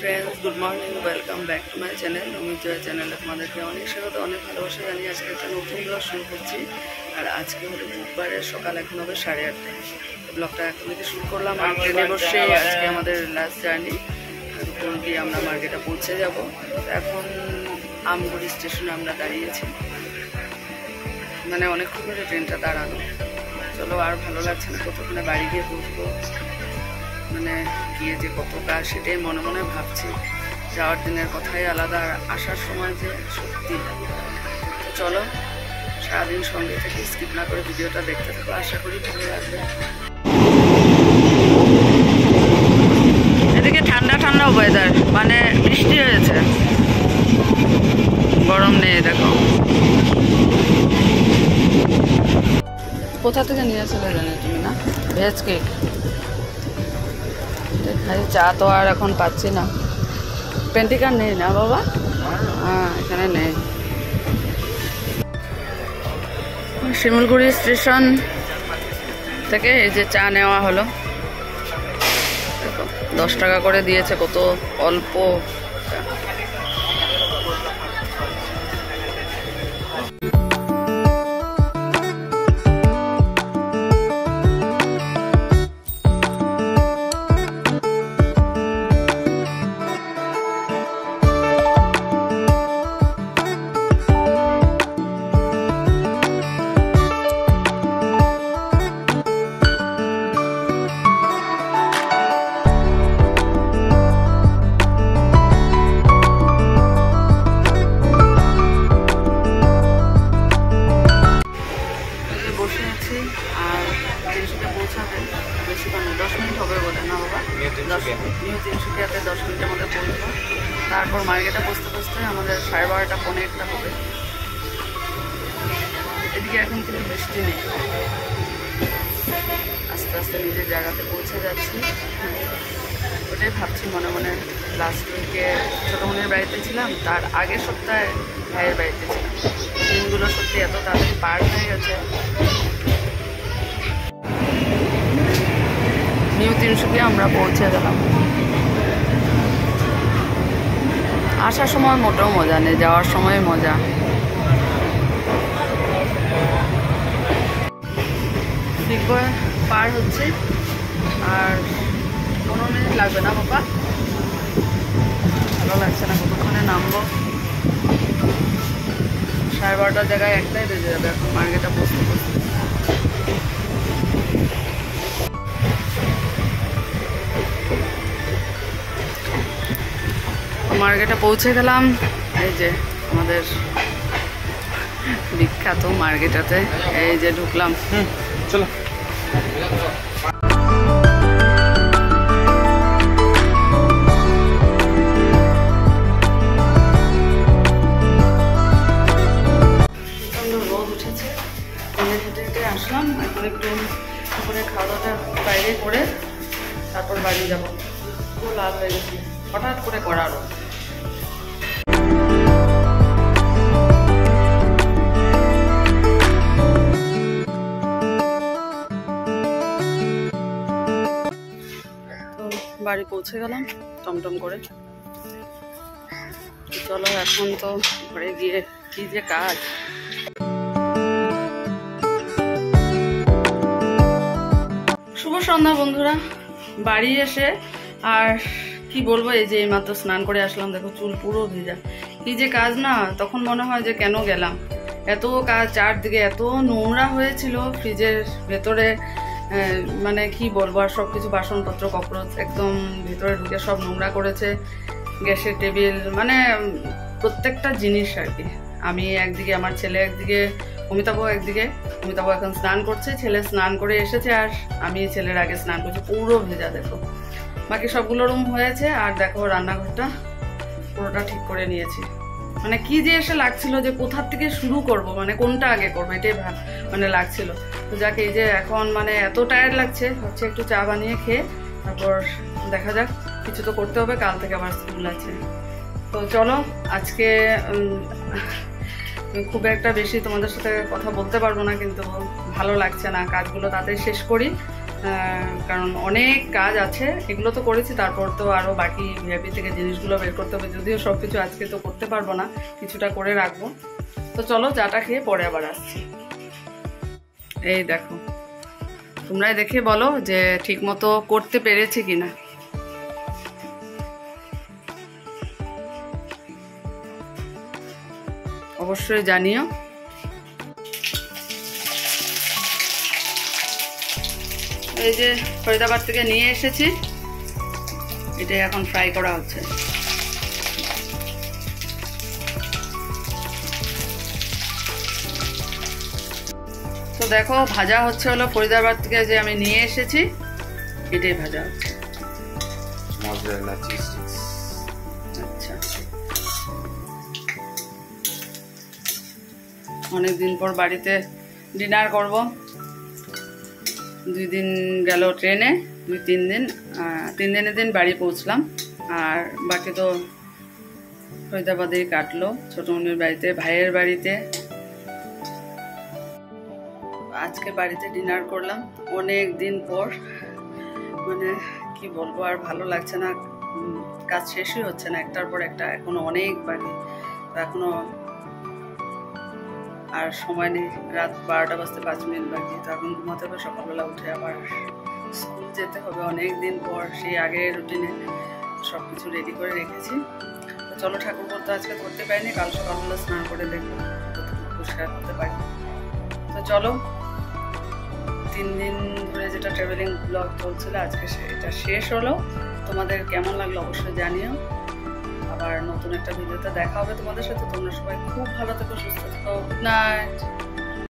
Friends good morning welcome back to my channel उम्मीद जय चैनले तुम्हादेरके अनेक स्वागत अनेक भालोबासा जानिए आज एक नतून ब्लग शुरू करছি আর আজকে হলো বুধবারের সকাল এখন হবে 8:30 ব্লগটা এখন থেকে শুরু করলাম আর ট্রেনে বসে আজকে আমাদের লাস্ট জার্নি দুপুর দিয়ে আমরা মার্কেটে পৌঁছে যাব এখন আমগুড়ি স্টেশনে আমরা দাঁড়িয়েছি মানে অনেকক্ষণ ধরে ট্রেনটা দাঁড়ানো চলো আর ভালো লাগছে না কতক্ষণে বাড়ি গিয়ে পৌঁছবো মানে গিয়ে যে কত কাজ সেটাই মনে মনে ভাবছি যাওয়ার দিনের কথাই আলাদা আর আসার সময় যে সত্যি চলো সারাদিন সঙ্গে থেকে স্কিপ না করে ভিডিওটা দেখতে থাকো আশা করি ভালো লাগবে এদিকে ঠান্ডা ঠান্ডা ওয়েদার মানে বৃষ্টি হয়েছে গরম নেই দেখো কোথা থেকে নিয়েছিলে জানো তুমি না ভেজ কেক চা তো আর এখন পাচ্ছি না পেন্টিকার নেই না বাবা হ্যাঁ এখানে নেই শিমুলগুড়ি স্টেশন থেকে এই যে চা নেওয়া হলো দেখো 10 টাকা করে দিয়েছে কত অল্প তিনশুকিয়াতে 10 মিনিটের মধ্যে পৌঁছবো তারপর মার্কেটে বসতে বসতে আমাদের 12:30 পৌনে 1টা হবে এদিকে এখন কিন্তু বৃষ্টি নেই আস্তে আস্তে নিজের জায়গাতে পৌঁছে যাচ্ছি ওটাই ভাবছি মনে মনে লাস্ট উইকে ছোটো বোনের বাড়িতে ছিলাম তার আগের সপ্তাহে ভাইয়ের বাড়িতে ছিলাম দিনগুলো সত্যি এত তাড়াতাড়ি পার হয়ে গেছে নিউ তিনশুকিয়া আমরা পৌঁছে গেলাম আসার সময় মোটেও মজা নেই যাওয়ার সময় মজা বিগবয় পার হচ্ছে আর 15 মিনিট লাগবে না বাবা ভালো লাগছে না কতক্ষণে নামবো 12:30 জায়গায় একটাই বেজে যাবে এখন মার্কেটে বসতে বসতে মার্কেটে পৌঁছে গেলাম এই যে আমাদের বিখ্যাত মার্কেটেতে এই যে ঢুকলাম চলো রোদ উঠেছে হেঁটে হেঁটে আসলাম এখন একটু দুপুরে খাওয়া দাওয়াটা বাইরে করে তারপর বাড়ি যাবো খুব লাল হয়ে গেছে হঠাৎ করে করা রোদ বাড়ি পৌঁছে গেলাম টমটম করে চলো এখন তো ঘরে গিয়ে কি যে কাজ শুভ সন্ধ্যা বন্ধুরা বাড়ি এসে আর কি বলবো এই যে এইমাত্র স্নান করে আসলাম দেখো চুল পুরো ভেজা কি যে কাজ না তখন মনে হয় যে কেন গেলাম এত কাজ চারদিকে এত নোংরা হয়েছিল ফ্রিজের ভেতরে মানে কি বলবো আর সব কিছু বাসনপত্র ককরোচ একদম ভেতরে ঢুকে সব নোংরা করেছে গ্যাসের টেবিল মানে প্রত্যেকটা জিনিস আর কি আমি একদিকে আমার ছেলে একদিকে অমিতাভ একদিকে অমিতাভ এখন স্নান করছে ছেলে স্নান করে এসেছে আর আমি ছেলের আগে স্নান করছি পুরো ভেজা দেখো বাকি সবগুলো রুম হয়েছে আর দেখো রান্নাঘরটা পুরোটা ঠিক করে নিয়েছি মানে কি যে এসে লাগছিল যে কোথার থেকে শুরু করব মানে কোনটা আগে করবো এটাই মানে লাগছিল তো যাকে এই যে এখন মানে এত টায়ার্ড লাগছে হচ্ছে একটু চা বানিয়ে খেয়ে তারপর দেখা যাক কিছু তো করতে হবে কাল থেকে আবার স্কুল আছে তো চলো আজকে খুব একটা বেশি তোমাদের সাথে কথা বলতে পারবো না কিন্তু ভালো লাগছে না কাজগুলো তাড়াতাড়ি শেষ করি কারণ অনেক কাজ আছে, এগুলো তো করেছি, তারপর তো আরও বাকি ভিআইপি থেকে জিনিসগুলো বের করতে হবে। যদিও সব কিছু আজকে তো করতে পারবো না, কিছুটা করে রাখবো। তো চলো চাটা খেয়ে পরে আবার আসছি। এই দেখো, তোমরাই দেখে বলো যে ঠিক মতো করতে পেরেছি কিনা। অবশ্যই জানিও। এই যে ফরিদাবাদ থেকে নিয়ে এসেছি, এটাই এখন ফ্রাই করা হচ্ছে। তো দেখো ভাজা হচ্ছে হলো ফরিদাবাদ থেকে যে আমি নিয়ে এসেছি, এটাই ভাজা হচ্ছে। আচ্ছা, অনেকদিন পর বাড়িতে ডিনার করব। 2 দিন গেল ট্রেনে, 2-3 দিন, 3 দিনের দিন বাড়ি পৌঁছলাম। আর বাকি তো ফরিদাবাদেই কাটলো, ছোট মনির বাড়িতে, ভাইয়ের বাড়িতে। আজকে বাড়িতে ডিনার করলাম অনেক দিন পর। মানে কি বলবো, আর ভালো লাগছে না, কাজ শেষই হচ্ছে না, একটার পর একটা, এখনো অনেক বাকি। তো এখনো আর সময় নেই, রাত 12টা বাজতে 5 মিনিট বাকি। তো এখন ঘুমাতে হবে, সকালবেলা উঠে আবার স্কুল যেতে হবে অনেক দিন পর। সেই আগের রুটিনে সব কিছু রেডি করে রেখেছি। তো চলো, ঠাকুর করতে আজকে করতে পারিনি, কাল সকালবেলা স্নান করে দেখবো পরিষ্কার করতে পারি। তো চলো, 3 দিন ধরে যেটা ট্রাভেলিং ব্লগ চলছিল, আজকে এটা শেষ হলো। তোমাদের কেমন লাগলো অবশ্যই জানিও। আবার নতুন একটা ভিডিওতে দেখা হবে তোমাদের সাথে। তোমরা সবাই খুব ভালো থেকো, সুস্থ থেকো। Good night.